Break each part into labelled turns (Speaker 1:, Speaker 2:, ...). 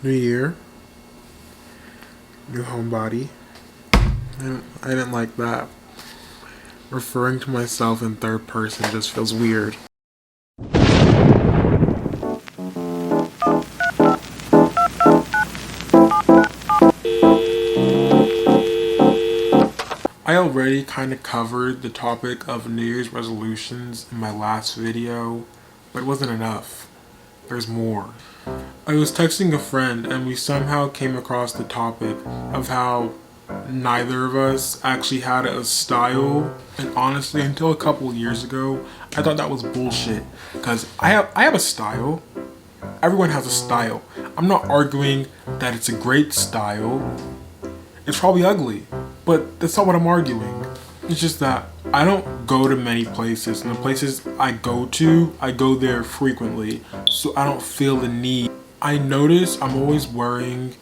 Speaker 1: New year, new homebody. I didn't like that. Referring to myself in third person just feels weird. I already kind of covered the topic of New Year's resolutions in my last video, but it wasn't enough. There's more. I was texting a friend and we somehow came across the topic of how neither of us actually had a style, and honestly until a couple years ago I thought that was bullshit because I have a style. Everyone has a style. I'm not arguing that it's a great style. It's probably ugly, but that's not what I'm arguing. It's just that I don't go to many places, and the places I go there frequently, so I don't feel the need. I notice I'm always wearing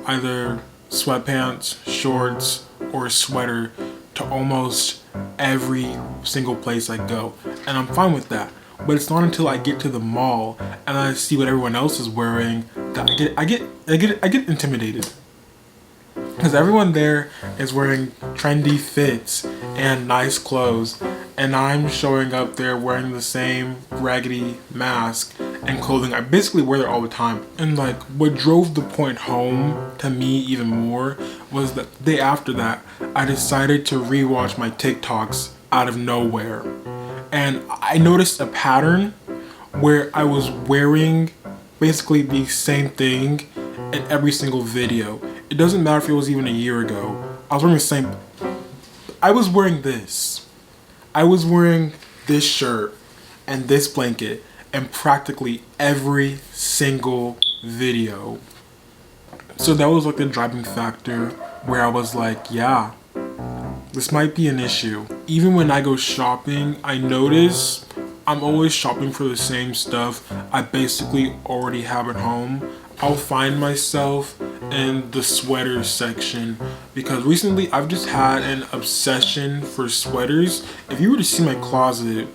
Speaker 1: either sweatpants, shorts, or a sweater to almost every single place I go, and I'm fine with that. But it's not until I get to the mall and I see what everyone else is wearing that I get intimidated. Because everyone there is wearing trendy fits and nice clothes, and I'm showing up there wearing the same raggedy mask and clothing I basically wear there all the time. And like, what drove the point home to me even more was that the day after that, I decided to rewatch my TikToks out of nowhere. And I noticed a pattern where I was wearing basically the same thing in every single video. It doesn't matter if it was even a year ago. I was wearing the same. I was wearing this. I was wearing this shirt and this blanket in practically every single video. So that was like the driving factor where I was like, yeah, this might be an issue. Even when I go shopping, I notice I'm always shopping for the same stuff I basically already have at home. I'll find myself in the sweater section because recently I've just had an obsession for sweaters. If you were to see my closet,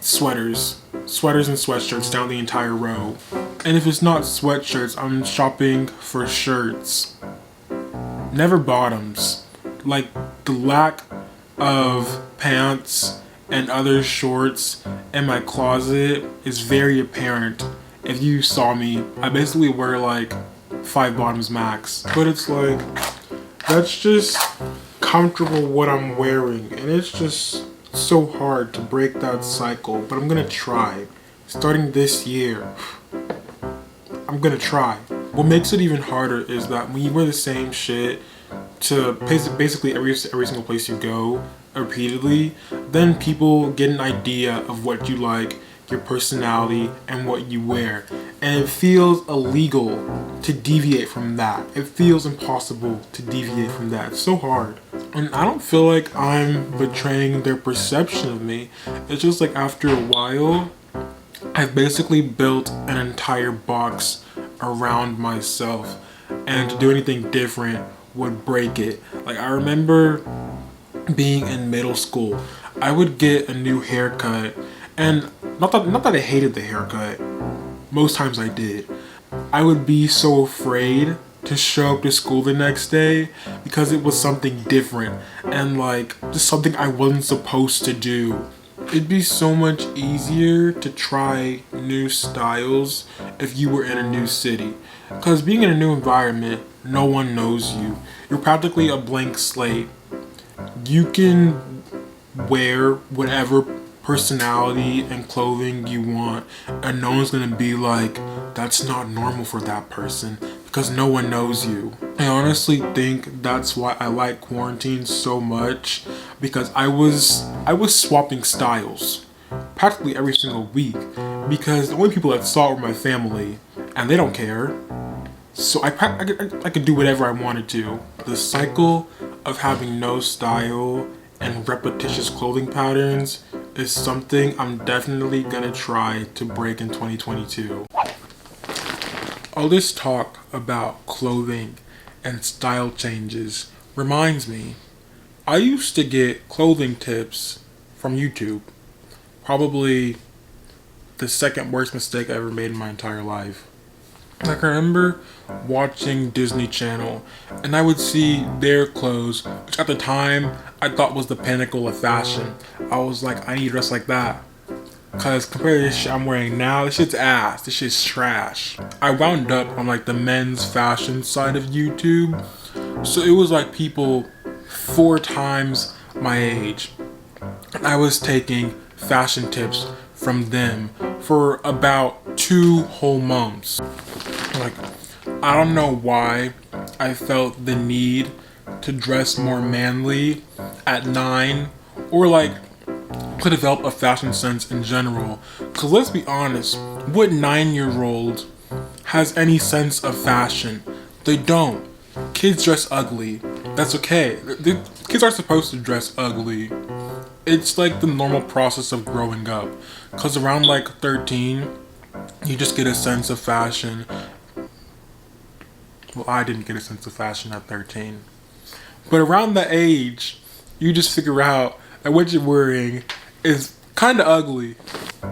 Speaker 1: sweaters and sweatshirts down the entire row. And if it's not sweatshirts, I'm shopping for shirts. Never bottoms. Like, the lack of pants and other shorts in my closet is very apparent. If you saw me, I basically wear like 5 bottoms max. But it's like, that's just comfortable what I'm wearing. And it's just so hard to break that cycle. But I'm gonna try. Starting this year, I'm gonna try. What makes it even harder is that when you wear the same shit to basically every single place you go repeatedly, then people get an idea of what you like, your personality, and what you wear. And it feels illegal to deviate from that. It feels impossible to deviate from that. It's so hard. And I don't feel like I'm betraying their perception of me. It's just like after a while, I've basically built an entire box around myself. And to do anything different would break it. Like, I remember being in middle school, I would get a new haircut, and not that I hated the haircut, most times I did. I would be so afraid to show up to school the next day because it was something different and like just something I wasn't supposed to do. It'd be so much easier to try new styles if you were in a new city. Because being in a new environment, no one knows you. You're practically a blank slate. You can wear whatever personality and clothing you want, and no one's gonna be like, that's not normal for that person, because no one knows you. I honestly think that's why I like quarantine so much, because I was swapping styles practically every single week, because the only people that saw it were my family, and they don't care. So I could do whatever I wanted to. The cycle of having no style and repetitious clothing patterns is something I'm definitely gonna try to break in 2022. All this talk about clothing and style changes reminds me, I used to get clothing tips from YouTube. Probably the second worst mistake I ever made in my entire life. Like I remember watching Disney Channel and I would see their clothes, which at the time I thought was the pinnacle of fashion. I was like, I need to dress like that. Cause compared to this shit I'm wearing now, this shit's ass. This shit's trash. I wound up on like the men's fashion side of YouTube. So it was like people 4 times my age. I was taking fashion tips from them for about 2 whole months. Like, I don't know why I felt the need to dress more manly at 9, or like to develop a fashion sense in general. Cause let's be honest, what 9-year-old has any sense of fashion? They don't. Kids dress ugly. That's okay. The kids are supposed to dress ugly. It's like the normal process of growing up. Cause around like 13, you just get a sense of fashion. Well, I didn't get a sense of fashion at 13. But around that age, you just figure out that what you're wearing is kind of ugly.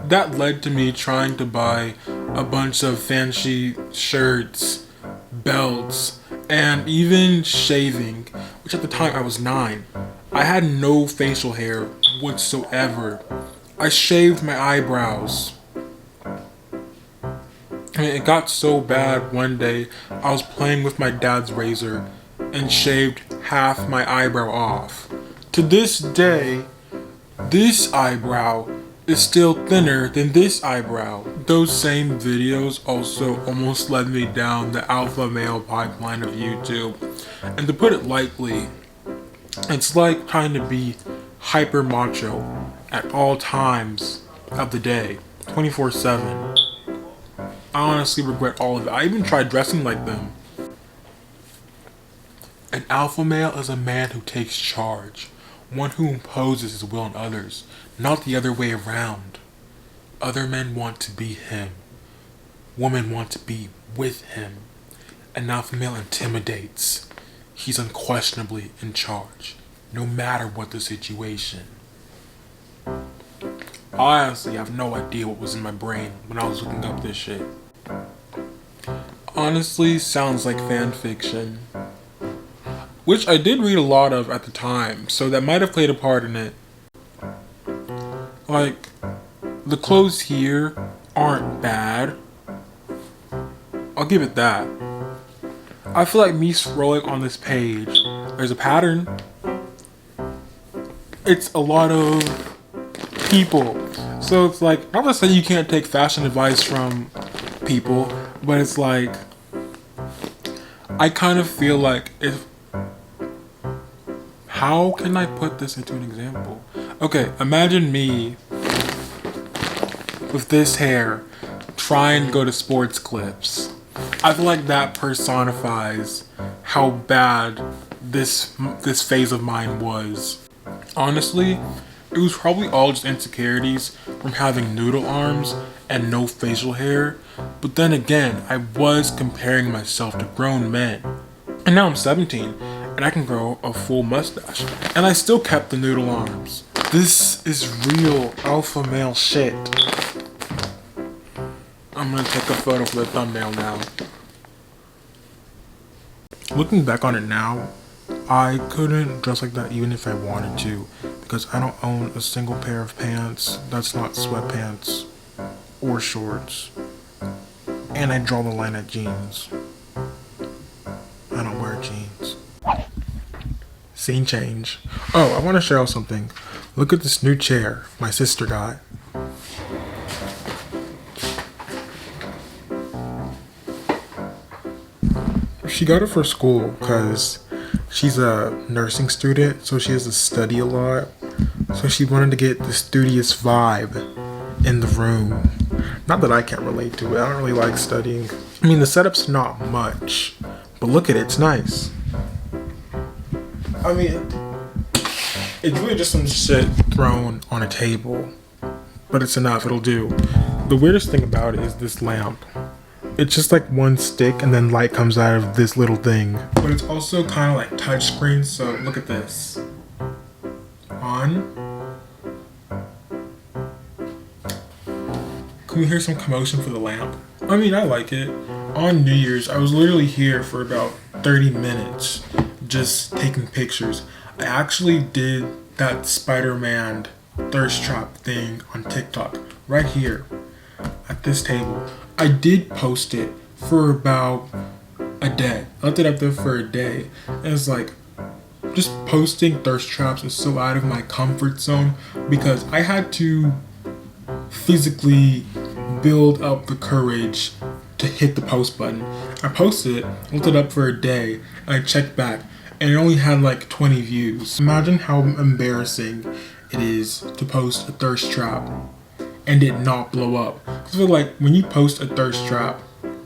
Speaker 1: That led to me trying to buy a bunch of fancy shirts, belts, and even shaving, which at the time I was 9. I had no facial hair whatsoever. I shaved my eyebrows. I mean, it got so bad one day, I was playing with my dad's razor and shaved half my eyebrow off. To this day, this eyebrow is still thinner than this eyebrow. Those same videos also almost led me down the alpha male pipeline of YouTube. And to put it lightly, it's like trying to be hyper macho at all times of the day, 24/7. I honestly regret all of it. I even tried dressing like them. An alpha male is a man who takes charge, one who imposes his will on others, not the other way around. Other men want to be him. Women want to be with him. An alpha male intimidates. He's unquestionably in charge, no matter what the situation. I honestly have no idea what was in my brain when I was looking up this shit. Honestly, sounds like fan fiction. Which I did read a lot of at the time, so that might have played a part in it. Like, the clothes here aren't bad. I'll give it that. I feel like me scrolling on this page, there's a pattern. It's a lot of people. So it's like, not to say you can't take fashion advice from people, but it's like, I kind of feel like how can I put this into an example? Okay, imagine me with this hair trying to go to sports clips. I feel like that personifies how bad this phase of mine was. Honestly, it was probably all just insecurities from having noodle arms and no facial hair. But then again, I was comparing myself to grown men. And now I'm 17 and I can grow a full mustache. And I still kept the noodle arms. This is real alpha male shit. I'm gonna take a photo for the thumbnail now. Looking back on it now, I couldn't dress like that even if I wanted to, because I don't own a single pair of pants that's not sweatpants or shorts. And I draw the line at jeans. I don't wear jeans. Scene change. Oh, I want to show you something. Look at this new chair my sister got. She got it for school because she's a nursing student, so she has to study a lot. So she wanted to get the studious vibe in the room. Not that I can't relate to it. I don't really like studying. I mean, the setup's not much, but look at it. It's nice. I mean, it's really just some shit thrown on a table, but it's enough. It'll do. The weirdest thing about it is this lamp. It's just like one stick and then light comes out of this little thing. But it's also kind of like touchscreen, so look at this. On. Can we hear some commotion for the lamp? I mean, I like it. On New Year's, I was literally here for about 30 minutes just taking pictures. I actually did that Spider-Man thirst trap thing on TikTok right here at this table. I did post it for about a day. I left it up there for a day. And it's like, just posting thirst traps is so out of my comfort zone because I had to physically build up the courage to hit the post button. I posted it, looked it up for a day, and I checked back, and it only had like 20 views. Imagine how embarrassing it is to post a thirst trap and it not blow up. I feel like when you post a thirst trap,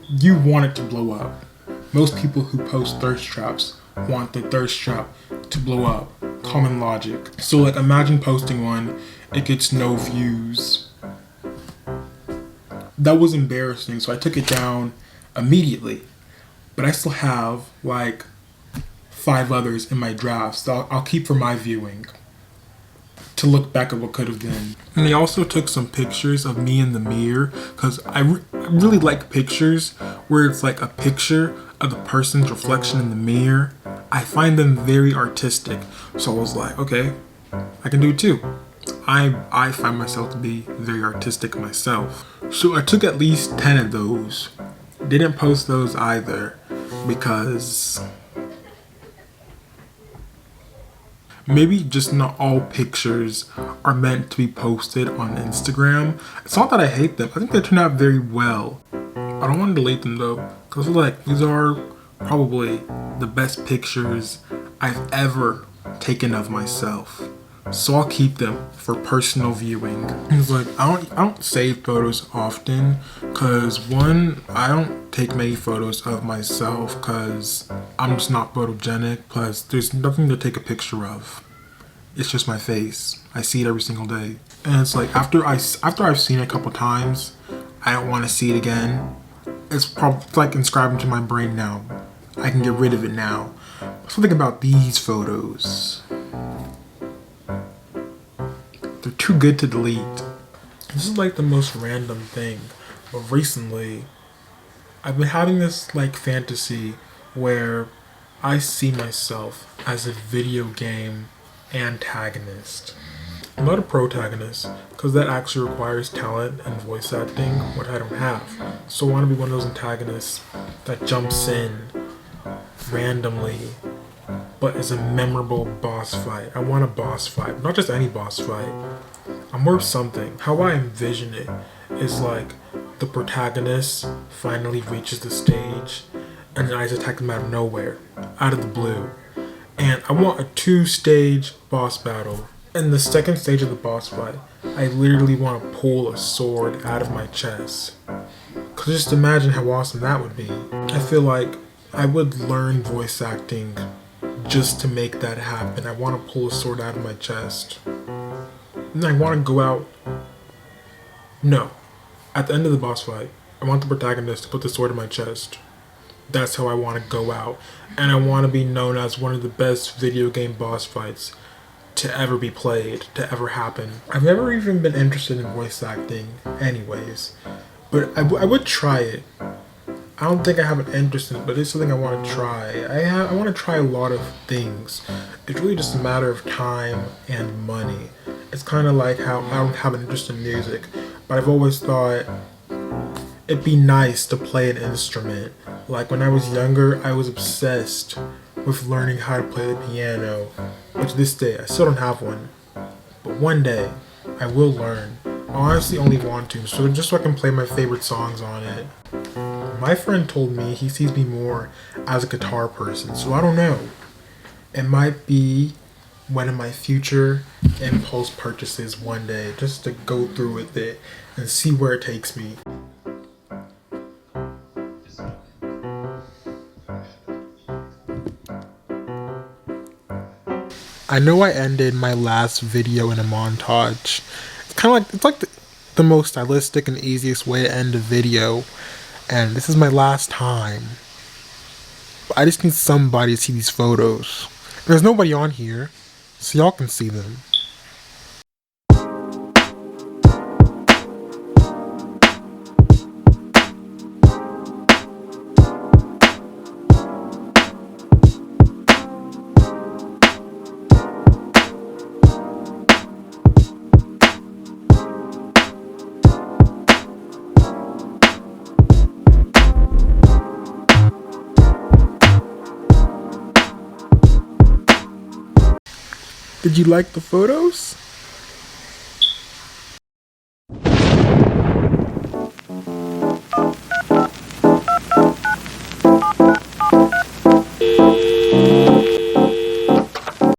Speaker 1: you want it to blow up. Most people who post thirst traps want the thirst trap to blow up. Common logic. So like imagine posting one, it gets no views. That was embarrassing, so I took it down immediately. But I still have like 5 others in my drafts that I'll keep for my viewing to look back at what could have been. And they also took some pictures of me in the mirror because I really like pictures where it's like a picture of the person's reflection in the mirror. I find them very artistic. So I was like, okay, I can do it too. I find myself to be very artistic myself. So I took at least 10 of those. Didn't post those either because maybe just not all pictures are meant to be posted on Instagram. It's not that I hate them. I think they turn out very well. I don't want to delete them though because like these are probably the best pictures I've ever taken of myself. So I'll keep them for personal viewing. It's like I don't save photos often because one, I don't take many photos of myself because I'm just not photogenic. Plus there's nothing to take a picture of. It's just my face. I see it every single day. And it's like after I've seen it a couple times, I don't want to see it again. It's like inscribed into my brain now. I can get rid of it now. Something about these photos. They're too good to delete. This is like the most random thing, but recently I've been having this like fantasy where I see myself as a video game antagonist. I'm not a protagonist because that actually requires talent and voice acting, what I don't have. So I want to be one of those antagonists that jumps in randomly but is a memorable boss fight. I want a boss fight, not just any boss fight. I'm more of something. How I envision it is like the protagonist finally reaches the stage and then I just attack them out of nowhere, out of the blue. And I want a 2-stage boss battle. In the second stage of the boss fight, I literally want to pull a sword out of my chest. Cause just imagine how awesome that would be. I feel like I would learn voice acting just to make that happen. I want to pull a sword out of my chest. And I want to go out. No. At the end of the boss fight, I want the protagonist to put the sword in my chest. That's how I want to go out. And I want to be known as one of the best video game boss fights to ever be played, to ever happen. I've never even been interested in voice acting anyways. But I would try it. I don't think I have an interest in it, but it's something I want to try. I want to try a lot of things. It's really just a matter of time and money. It's kind of like how I don't have an interest in music, but I've always thought it'd be nice to play an instrument. Like when I was younger, I was obsessed with learning how to play the piano, but to this day, I still don't have one. But one day, I will learn. I honestly only want to, so just so I can play my favorite songs on it. My friend told me he sees me more as a guitar person, so I don't know. It might be one of my future impulse purchases one day, just to go through with it and see where it takes me. I know I ended my last video in a montage. It's like the most stylistic and easiest way to end a video. And this is my last time. But I just need somebody to see these photos. There's nobody on here, so y'all can see them. Did you like the photos?